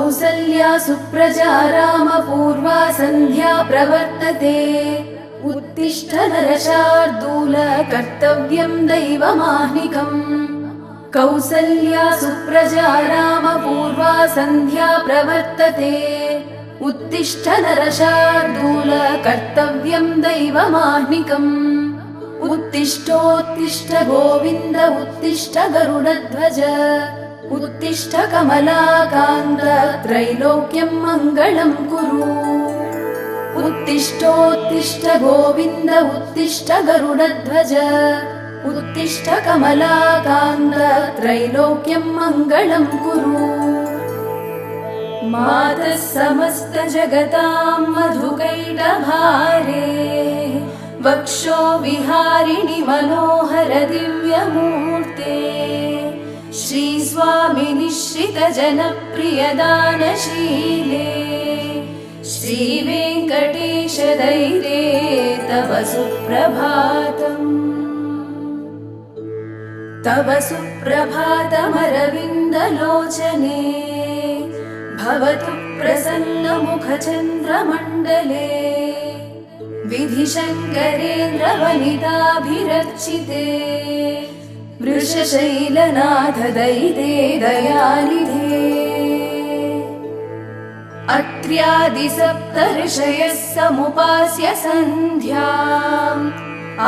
कौसल्या सुप्रजा रामपूर्वा सन्ध्या प्रवर्तते उत्तिष्ठ नरशार्दूल कर्तव्यं दैवमाह्निकम् कौसल्या सुप्रजा रामपूर्वा सन्ध्या प्रवर्तते उत्तिष्ठ नरशार्दूल कर्तव्यं दैवमाह्निकम् उत्तिष्ठोत्तिष्ठ गोविन्द उत्तिष्ठ गरुडध्वज उत्तिष्ठ कमलाकान्त त्रैलोक्यं मङ्गलं कुरु उत्तिष्ठोत्तिष्ठ गोविन्द उत्तिष्ठ गरुडध्वज उत्तिष्ठ कमलाकान्त त्रैलोक्यं मङ्गलं कुरु मातः समस्त जगतां मधुकैटभारे वक्षो विहारिणि मनोहर दिव्यमूर्ते श्रीस्वामि निश्रित जनप्रियदानशीले श्रीवेङ्कटेश दैरे तव सुप्रभातम् तव सुप्रभातमरविन्दलोचने भवतु प्रसन्नमुखचन्द्रमण्डले विधिशङ्करेन्द्रवनिताभिरर्चिते वृषशैलनाथ दैते दयानिधे अत्र्यादिसप्तर्षयः समुपास्य सन्ध्याम्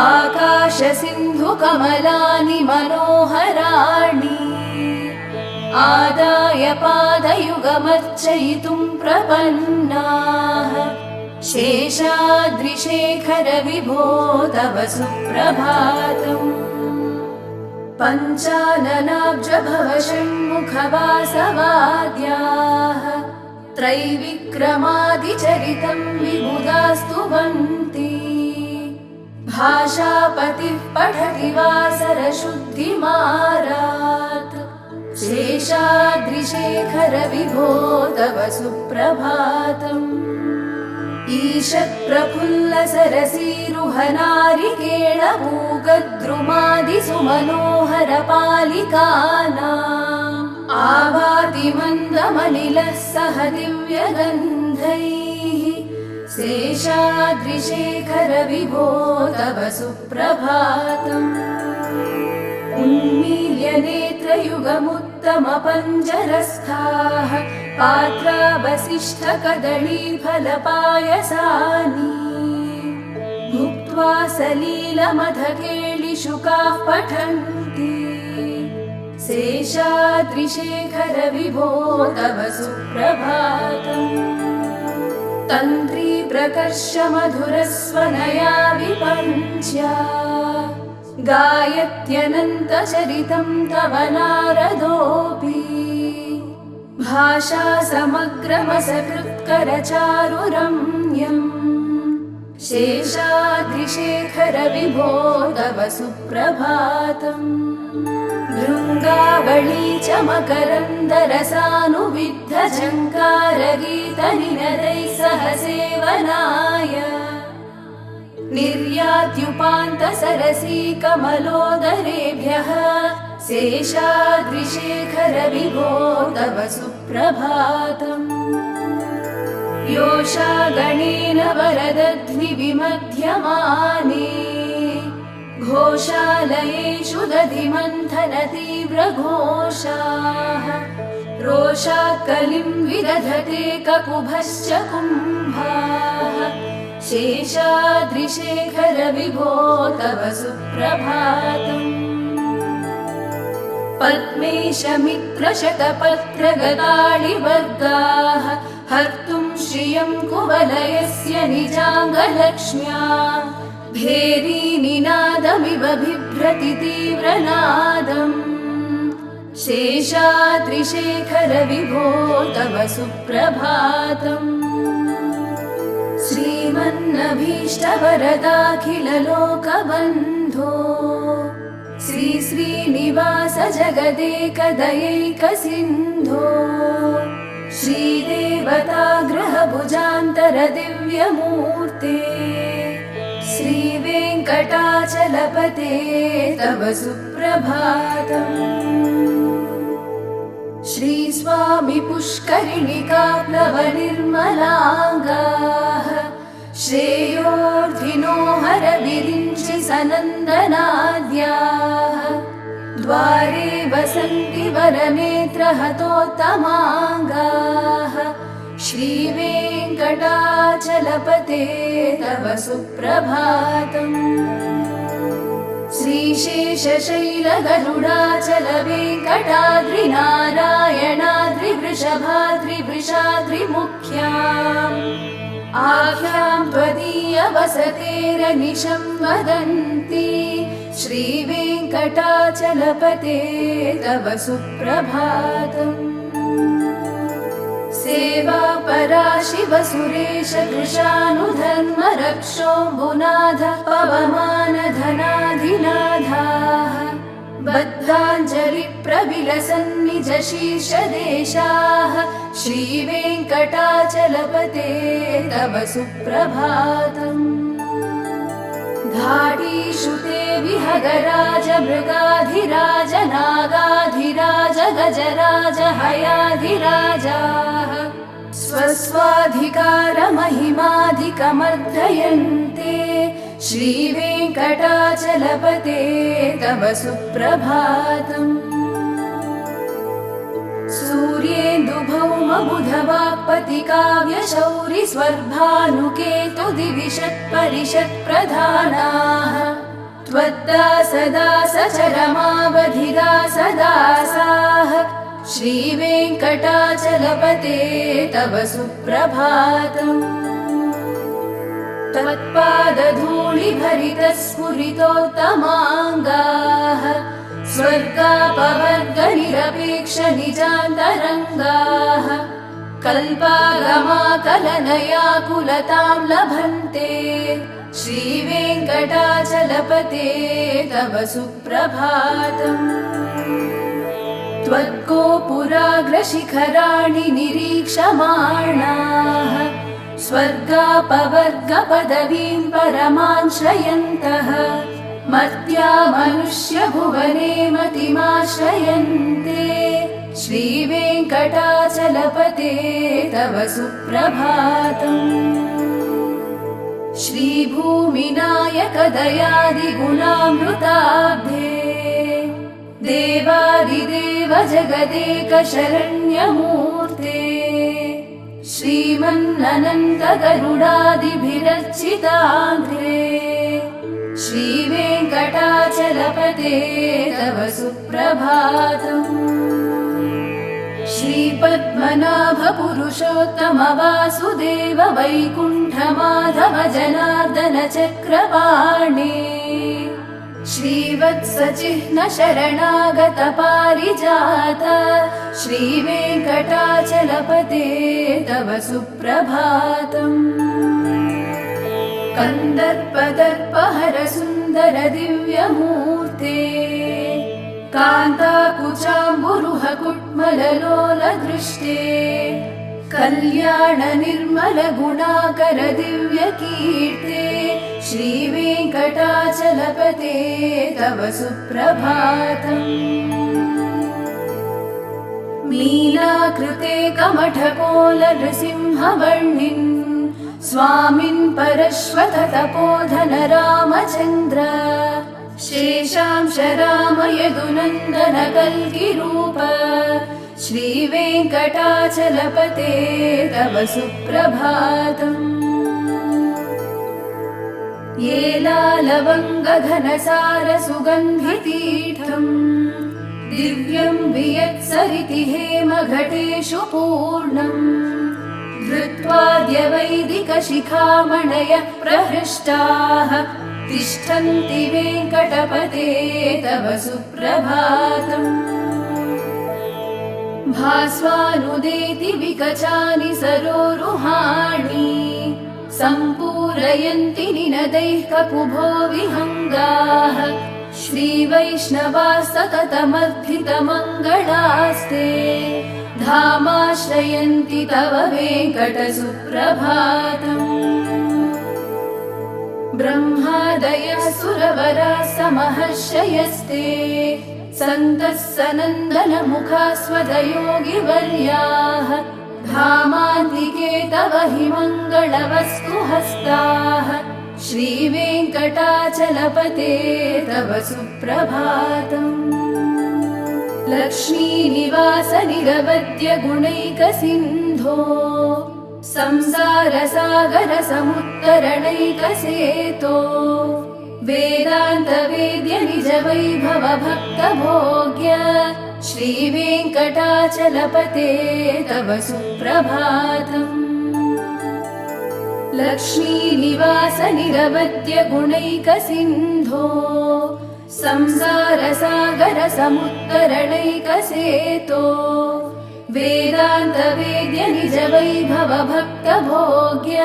आकाशसिन्धुकमलानि मनोहराणि आदाय पादयुगमर्चयितुं प्रपन्नाः शेषाद्रिशेखर विभो तव सुप्रभातम् पञ्चाननाब्ज भव षण्मुखवासवाद्याः त्रैविक्रमादिचरितं विबुधास्तुवन्ति भाषापतिः पठति वासरशुद्धिमारात् शेषाद्रिशेखर विभो तव सुप्रभातम् ईषत्प्रफुल्ल सरसीरुहनारिकेळपूगद्रुमादिसुमनोहर पालिकानाम् आवाति मन्दमनिलः सह दिव्यगन्धैः शेषाद्रिशेखर विभो तव सुप्रभातम् उन्मील्य नेत्रयुगमुत्तमपञ्जरस्थाः पात्रावसिष्ठ कदलीफलपायसानि भुक्त्वा सलीलमधकेलिशुकाः पठन्ति शेषाद्रिशेखर विभो तव सुप्रभातम् तन्त्री प्रकर्ष मधुरस्वनया विपञ्च्या गायत्यनन्तचरितं तव नारदोऽपि भाषा समग्रमसकृत्करचारुरम्यम् शेषाद्रिशेखर विभो तव सुप्रभातम् भृङ्गावळी च मकरन्दरसानुविद्ध झङ्कारगीतनिनदैः सह सेवनाय निर्यात्युपान्तसरसी कमलोदरेभ्यः शेषाद्रिशेखर विभो तव सुप्रभातम् योषागणेन वरदध्विविमध्यमाने घोषालयेषु दधिमन्थन तीव्रघोषाः रोषात् कलिं विदधते ककुभश्च कुम्भाः शेषाद्रिशेखर विभो तव सुप्रभातम् पद्मेशमित्रशतपत्रगदाळिवर्गाः हर्तुं श्रियं कुवलयस्य निजाङ्गलक्ष्म्या भेरीनिनादमिव बिभ्रति तीव्रनादम् शेषाद्रिशेखर विभो तव सुप्रभातम् श्रीमन्नभीष्टवरदाखिललोकबन्धो श्री श्रीनिवास जगदेकदयैकसिन्धो श्रीदेवताग्रहभुजान्तर दिव्यमूर्ते श्रीवेङ्कटाचलपते तव सुप्रभातम् श्रीस्वामी पुष्करिणिकाप्लवनिर्मलाङ्गाः श्रेयोर्धिनो हरविरिञ्चि सनन्दनाद्याः द्वारे वसन्ति वरनेत्रहतोत्तमाङ्गाः श्रीवेङ्कटाचलपते तव सुप्रभातम् श्रीशेषशैलगरुडाचलवेङ्कटाद्रिनारायणाद्रिवृषभाद्रिवृषाद्रिमुख्याम् आख्यां त्वदीयवसतेरनिशं वदन्ति श्रीवेङ्कटाचलपते तव सुप्रभातम् सेवा पराशिव सुरेश कृशानुधर्म रक्षोऽम्बुनाथ पवमान धनाधिनाथाः बद्धाञ्जलिप्रविलसन्निज शीर्षदेशाः श्रीवेङ्कटाचलपते तव सुप्रभातम् धाडीषु ते विहगराज मृगाधिराज नागाधिराज गजराज हयाधिराजाः स्वस्वाधिकारमहिमाधिकमर्दयन्ते श्रीवेङ्कटाचलपते तव सुप्रभातम् सूर्येन्दुभौमबुधवाक्पतिकाव्यशौरि स्वर्भानुकेतुदिविषत्परिषत्प्रधानाः त्वद्दासदासचरमावधिदासदासाः श्रीवेङ्कटाचलपते तव सुप्रभातम् त्वत्पादधूलिभरितस्फुरितोत्तमाङ्गाः स्वर्गापवर्गनिरपेक्षनिजान्तरङ्गाः कल्पागमाकलनयाकुलतां लभन्ते श्रीवेङ्कटाचलपते तव सुप्रभातम् त्वद्गोपुराग्रशिखराणि निरीक्षमाणाः स्वर्गापवर्गपदवीं परमां श्रयन्तः मर्त्या मनुष्यभुवने मतिमाश्रयन्ते श्रीवेङ्कटाचलपते तव सुप्रभातम् श्रीभूमिनायकदयादिगुणामृताब्धे देवादिदेव जगदेकशरण्यमूर्ते श्रीमन्ननन्तगरुडादिभिरर्चिताङ्घ्रे श्रीवेङ्कटाचलपते तव सुप्रभातम् श्रीपद्मनाभपुरुषोत्तम वासुदेव वैकुण्ठमाधव जनार्दन चक्रपाणे श्रीवत्सचिह्न शरणागत पारिजात श्रीवेङ्कटाचलपते तव सुप्रभातम् कन्दर्पदर्पहर सुन्दर दिव्यमूर्ते कान्ताकुचाम्बुरुह कुट्मललोलदृष्टे कल्याण निर्मल गुणाकर दिव्यकीर्ते श्रीवेङ्कटाचलपते तव सुप्रभातम् मीनाकृते कमठकोल नृसिंहवर्णिन् स्वामिन् परश्वत तपोधन रामचन्द्र शेषांश राम यदुनन्दन कल्किरूप श्रीवेङ्कटाचलपते तव सुप्रभातम् येलालवङ्गघनसार सुगन्धितीर्थम् दिव्यं वियत्सरिति हेमघटेषु पूर्णम् धृत्वाद्यवैदिकशिखामणयः प्रहृष्टाः तिष्ठन्ति वेङ्कटपते तव सुप्रभातम् भास्वानुदेति विकचानि सरोरुहाणि सम्पूरयन्ति निनदैः ककुभो विहङ्गाः श्रीवैष्णवाः सततमर्थितमङ्गलास्ते धामाश्रयन्ति तव वेङ्कटसुप्रभातम् ब्रह्मादयः सुरवराः समहर्षयस्ते सन्तः सनन्दनमुखास्वदयोगिवर्याः धामान्तिके तव हि मङ्गलवस्तुहस्ताः श्रीवेङ्कटाचलपते तव सुप्रभातम्। लक्ष्मीनिवास निरवद्य गुणैकसिन्धो संसारसागर समुत्तरणैकसेतो वेदान्तवेद्य निज वैभव भक्तभोग्य श्रीवेङ्कटाचलपते तव सुप्रभातम्। लक्ष्मीनिवास निरवद्य गुणैकसिन्धो संसारसागर समुत्तरणैकसेतो वेदान्तवेद्य निज वैभव भक्तभोग्य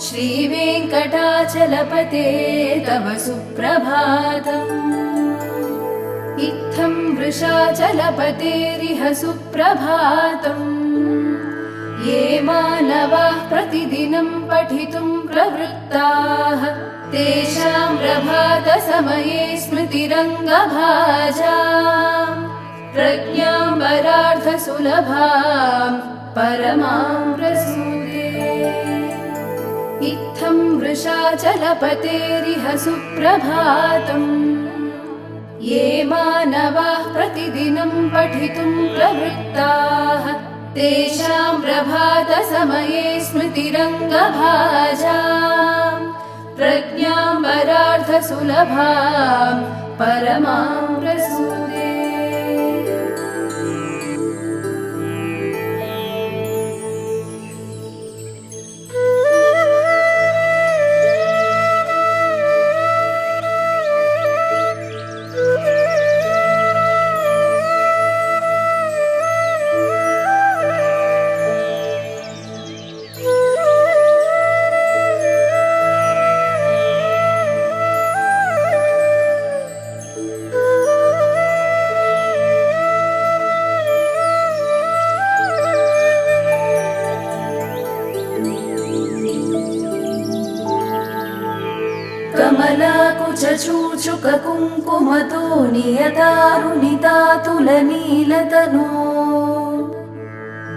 श्रीवेङ्कटाचलपते तव सुप्रभातम्। इत्थं वृषाचलपतेरिह सुप्रभातम्। ये मानवाः प्रतिदिनं पठितुं प्रवृत्ताः तेषां प्रभातसमये स्मृतिरङ्गभाजां प्रज्ञां वरार्धसुलभां परमां प्रसूते। इत्थं वृषाचलपतेरिह सुप्रभातम्। ये मानवाः प्रतिदिनं पठितुं प्रवृत्ताः तेषां प्रभातसमये स्मृतिरङ्गभाजां प्रज्ञां वरार्धसुलभां परमां प्रसूते। कमलाकुचूचुककुङ्कुमतो नियतारुणितातुलनीलतनो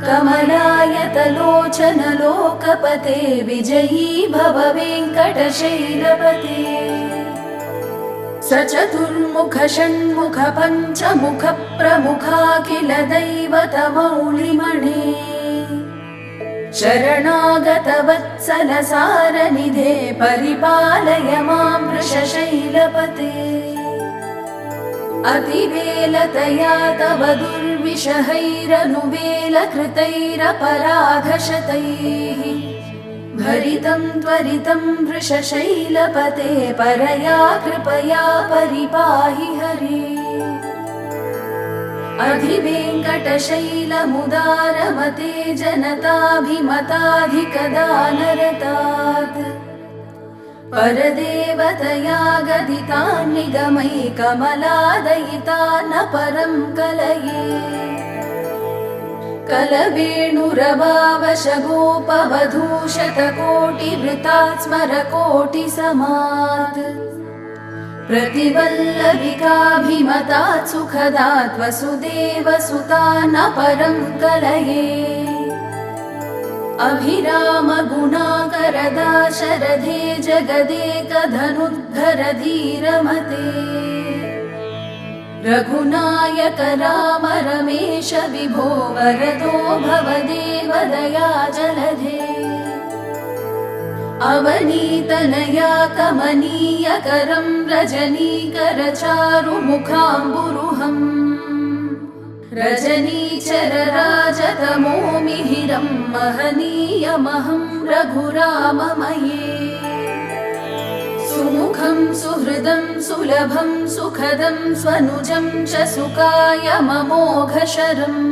कमलायतलोचनलोकपते विजयी भव वेङ्कटशैलपते। सचतुर्मुख षण्मुख पञ्चमुख प्रमुखाखिल दैवतमौलिमणे शरणागत वत्सल सारनिधे परिपालय मां वृषशैलपते। अतिवेलतया तव दुर्विषहैरनुवेलकृतैरपराधशतैः भरितं त्वरितं वृषशैलपते परया कृपया परिपाहि हरे। अधिवेङ्कटशैलमुदारमते जनताभिमताधिकदानरतात् परदेवतया गदितान् निगमैकमलादयितान् परं कलये। कलवेणुरवावशगोपवधूशतकोटिवृतात् स्मरकोटिसमात् प्रतिवल्लभिकाभिमतात् सुखदात् वसुदेवसुतान् परं कलये। अभिरामगुणाकरदाशरथे जगदेकधनुद्धर धीरमते रघुनायक राम रमेश विभो वरदो भवदेव दयाजलधे। अवनीतनया कमनीयकरं रजनीकरचारुमुखाम्बुरुहम् रजनीचरराजतमो मिहिरं महनीयमहं रघुराममये। सुमुखं सुहृदं सुलभं सुखदं स्वनुजं च सुकायममोघशरम्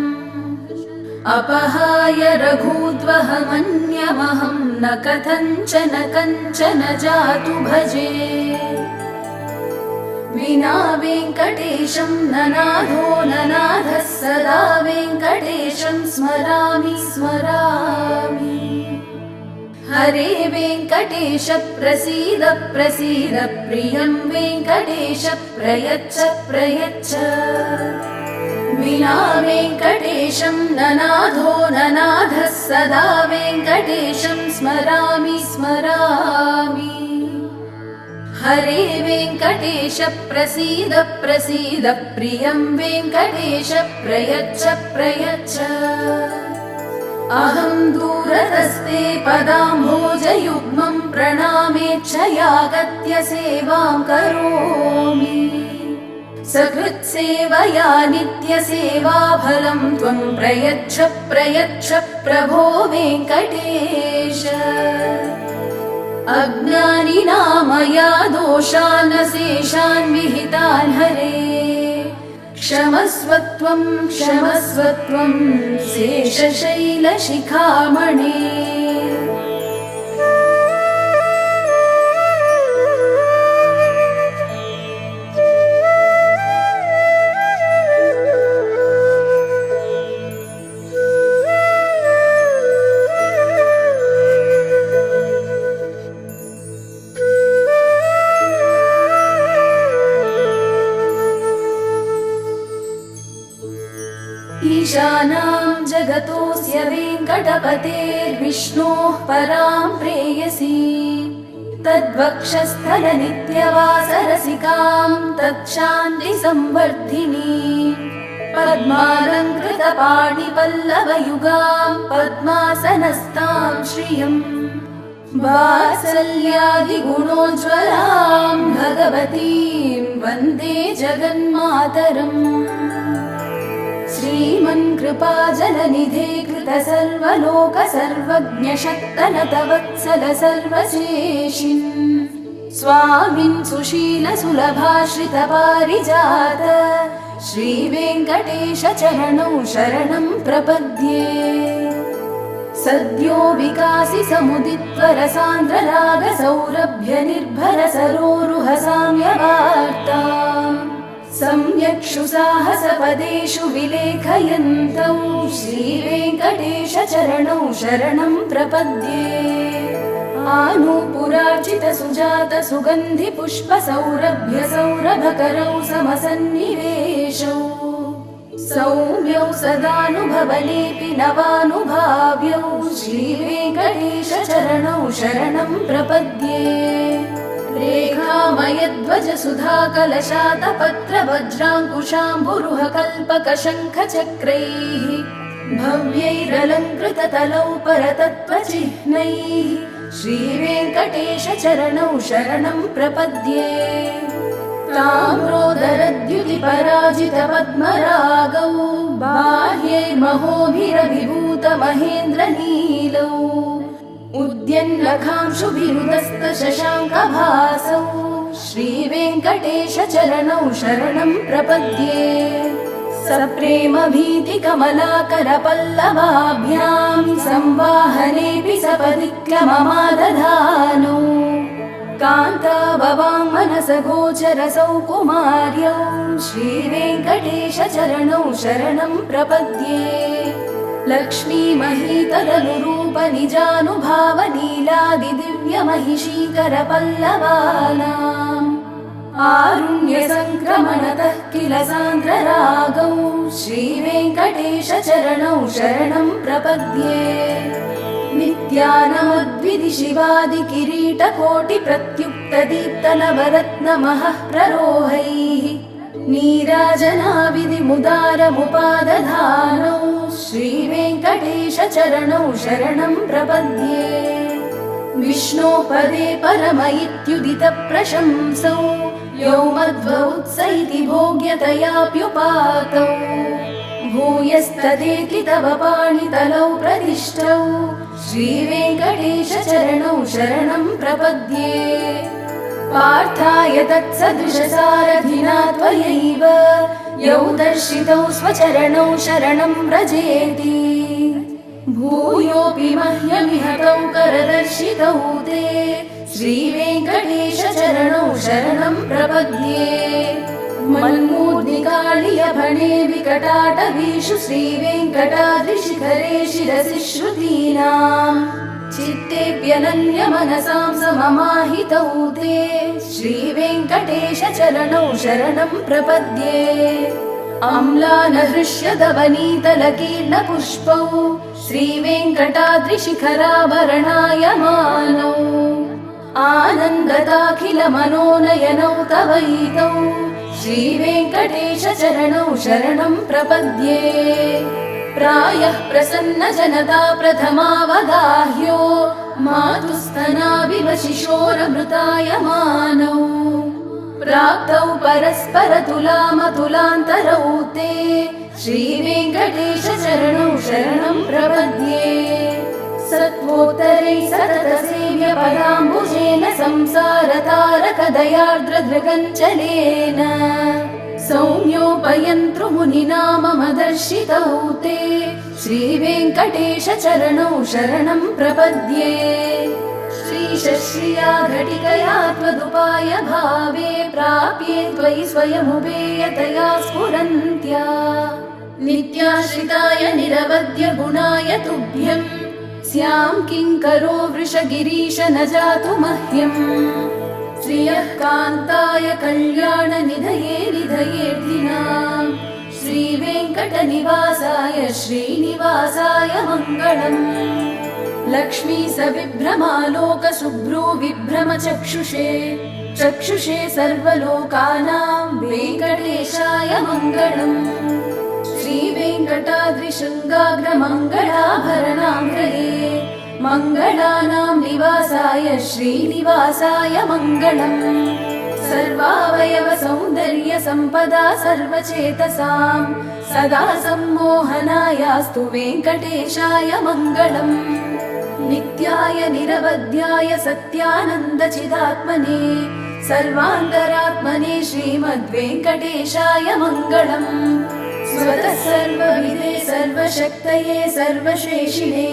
अपहाय रघूद्वहमन्यमहं न कथञ्चन कञ्चन जातु भजे। विना वेङ्कटेशं ननाथो ननाथः सदा वेङ्कटेशं स्मरामि स्मरामि। हरे वेङ्कटेश प्रसीद प्रसीद प्रियं वेङ्कटेश प्रयच्छ प्रयच्छ विना वेङ्कटेशं ननाथो ननाथः सदा वेङ्कटेशं स्मरामि स्मरामि हरे वेङ्कटेश प्रसीद प्रसीद प्रियं वेङ्कटेश प्रयच्छ प्रयच्छ अहं दूरतस्ते पदाम्भोजयुग्मं प्रणामेच्छयागत्य सेवां करोमि सकृत्सेवया नित्यसेवाफलं त्वं प्रयच्छ प्रयच्छ प्रभो वेङ्कटेश अज्ञानिनां मया दोषान् शेषान् विहितान् हरे क्षमस्वत्वं क्षमस्वत्वं शेषशैलशिखामणे ईशानां जगतोऽस्य वेङ्कटपतेर्विष्णोः परां प्रेयसी तद्वक्षस्थलनित्यवासरसिकां तच्छान्तिसंवर्धिनी पद्मालङ्कृतपाणिपल्लवयुगां पद्मासनस्तां श्रियम् वात्सल्यादिगुणोज्ज्वलां भगवतीं वन्दे जगन्मातरम् श्रीमन्कृपाजलनिधे कृतसर्वलोकसर्वज्ञशक्तनतवत्सल सर्वशेषिन् स्वामिन् सुशीलसुलभाश्रितपारिजात श्रीवेङ्कटेशचरणौ शरणं प्रपद्ये सद्यो विकासि समुदित्वरसान्द्ररागसौरभ्यनिर्भरसरोरुहसाम्यवार्ताम् सम्यक्षु साहसपदेषु विलेखयन्तौ श्रीवेङ्कटेशचरणौ शरणं प्रपद्ये आनूपुरार्चितसुजातसुगन्धिपुष्पसौरभ्यसौरभकरौ समसन्निवेशौ सौम्यौ सदानुभवलेपि नवानुभाव्यौ श्रीवेङ्कटेशचरणौ शरणं प्रपद्ये रेखामयध्वजसुधाकलशातपत्रवज्राङ्कुशाम्बुरुहकल्पकशङ्खचक्रैः भव्यैरलङ्कृततलौ परतत्त्वचिह्नैः श्रीवेङ्कटेशचरणौ शरणं प्रपद्ये ताम्रोदरद्युतिपराजितपद्मरागौ बाह्यैर्महोभिरभिभूतमहेन्द्रनीलौ उद्यन्नखांशुभिरुदस्तशशाङ्कभासौ श्रीवेङ्कटेशचरणौ शरणं प्रपद्ये सप्रेमभीतिकमलाकरपल्लवाभ्यां संवाहनेऽपि सपदिक्लममादधानौ कान्ताभवाङ्मनसगोचरसौ कुमार्यौ श्रीवेङ्कटेशचरणौ शरणं प्रपद्ये लक्ष्मीमहीतदनुरूपनिजानुभावनीलादिदिव्यमहिषीकरपल्लवानाम् आरुण्यसङ्क्रमणतः किल सान्द्ररागौ श्रीवेङ्कटेशचरणौ शरणं प्रपद्ये नित्यानमद्विधिशिवादिकिरीटकोटिप्रत्युक्तदीप्तनवरत्नमहः प्ररोहैः नीराजनाविधिमुदारमुपादधानौ श्रीवेङ्कटेशचरणौ शरणं प्रपद्ये विष्णोः पदे परम इत्युदितप्रशंसौ यौ मध्वौत्स इति भोग्यतयाप्युपातौ भूयस्तदेति तव पाणितलौ प्रदिष्टौ श्रीवेङ्कटेशचरणौ शरणं प्रपद्ये पार्थाय तत्सदृशसारथिना त्वयैव यौ दर्शितौ स्वचरणौ शरणं व्रजेति भूयोऽपि मह्यमिह तौ करदर्शितौ ते श्रीवेङ्कटेशचरणौ शरणं प्रपद्ये मन्मूर्धिकाळियभणे विकटाटवीषु श्रीवेङ्कटाद्रिशिखरे शिरसि श्रुतीनाम् चित्तेऽप्यनन्यमनसां सममाहितौ ते श्रीवेङ्कटेश चरणौ शरणं प्रपद्ये अम्लानहृष्यदवनीतलकीर्णपुष्पौ श्रीवेङ्कटाद्रिशिखराभरणायमानौ आनन्दताखिलमनोनयनौ तवैतौ श्रीवेङ्कटेश चरणौ शरणं प्रपद्ये प्रायः प्रसन्नजनता प्रथमावगाह्यो मातुस्तनाविव शिशोरमृतायमानौ प्राप्तौ परस्परतुलामतुलान्तरौ ते श्रीवेङ्कटेश चरणौ शरणं प्रपद्ये सत्त्वोत्तरैः सततसेव्यपदाम्बुजेन संसारतारकदयार्द्रदृगञ्चलेन सौम्योपयन्तृमुनिना मम दर्शितौ ते श्रीवेङ्कटेश चरणौ शरणं प्रपद्ये श्रीशश्रिया घटिकया त्वदुपाय भावे प्राप्ये त्वयि स्वयमुपेयतया स्फुरन्त्या नित्याश्रिताय निरवध्य गुणाय तुभ्यं स्यां किङ्करो वृषगिरीश न जातु मह्यम् श्रियः कान्ताय कल्याणनिधये निधयेऽर्थिनां श्रीवेङ्कटनिवासाय श्रीनिवासाय मङ्गलम् लक्ष्मी सविभ्रमालोकशुभ्रो विभ्रमचक्षुषे चक्षुषे सर्वलोकानां वेङ्कटेशाय मङ्गलम् श्रीवेङ्कटाद्रिशृङ्गाग्रमङ्गलाभरणाङ्ग्रये मङ्गलानां निवासाय श्रीनिवासाय मङ्गलम् सर्वावयव सौन्दर्य सम्पदा सर्वचेतसां सदा सम्मोहनायास्तु वेङ्कटेशाय मङ्गलम् नित्याय निरवध्याय सत्यानन्दचिदात्मने सर्वान्तरात्मने श्रीमद्वेङ्कटेशाय मङ्गलम् स्वतः सर्वविदे सर्वशक्तये सर्वशेषिणे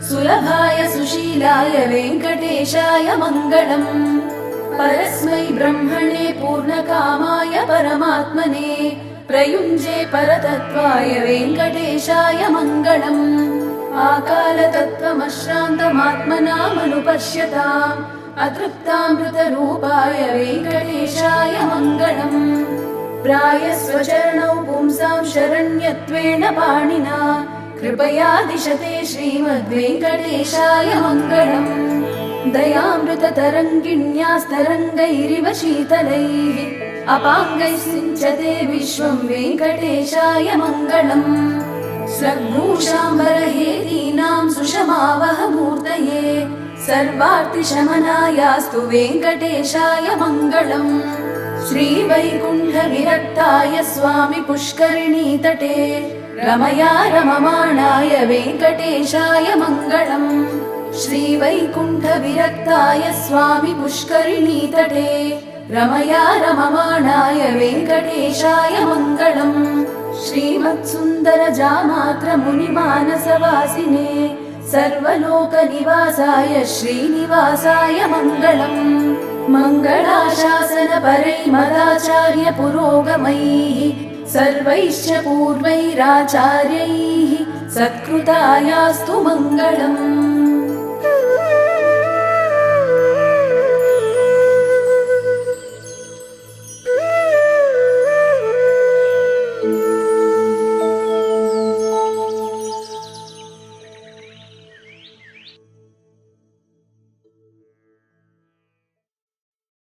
सुलभाय सुशीलाय वेङ्कटेशाय मङ्गलम् परस्मै ब्रह्मणे पूर्णकामाय परमात्मने प्रयुञ्जे परतत्त्वाय वेङ्कटेशाय मङ्गलम् आकालतत्त्वमश्रान्तमात्मनामनुपश्यताम् अतृप्तामृतरूपाय वेङ्कटेशाय मङ्गलम् प्रायस्वचरणौ पुंसां शरण्यत्वेन पाणिना कृपया दिशते श्रीमद्वेङ्कटेशाय मङ्गलम् दयामृततरङ्गिण्यास्तरङ्गैरिव शीतलैः अपाङ्गैः सिञ्चते विश्वं वेङ्कटेशाय मङ्गलम् स्रग्भूषाम्बरहेतीनां सुषमावहमूर्तये सर्वार्तिशमनायास्तु वेङ्कटेशाय मङ्गलम् श्रीवैकुण्ठविरक्ताय स्वामि पुष्करिणीतटे रमया रममाणाय वेङ्कटेशाय मङ्गलम् श्रीवैकुण्ठविरक्ताय स्वामि पुष्करिणीतटे रमया रममाणाय वेङ्कटेशाय मङ्गलम् श्रीमत्सुन्दरजामात्रमुनिमानसवासिने सर्वलोकनिवासाय श्रीनिवासाय मङ्गलम् मङ्गलाशासनपरैर्मदाचार्य पुरोगमैः सर्वैश्च पूर्वैराचार्यैः सत्कृतायास्तु मङ्गलम्।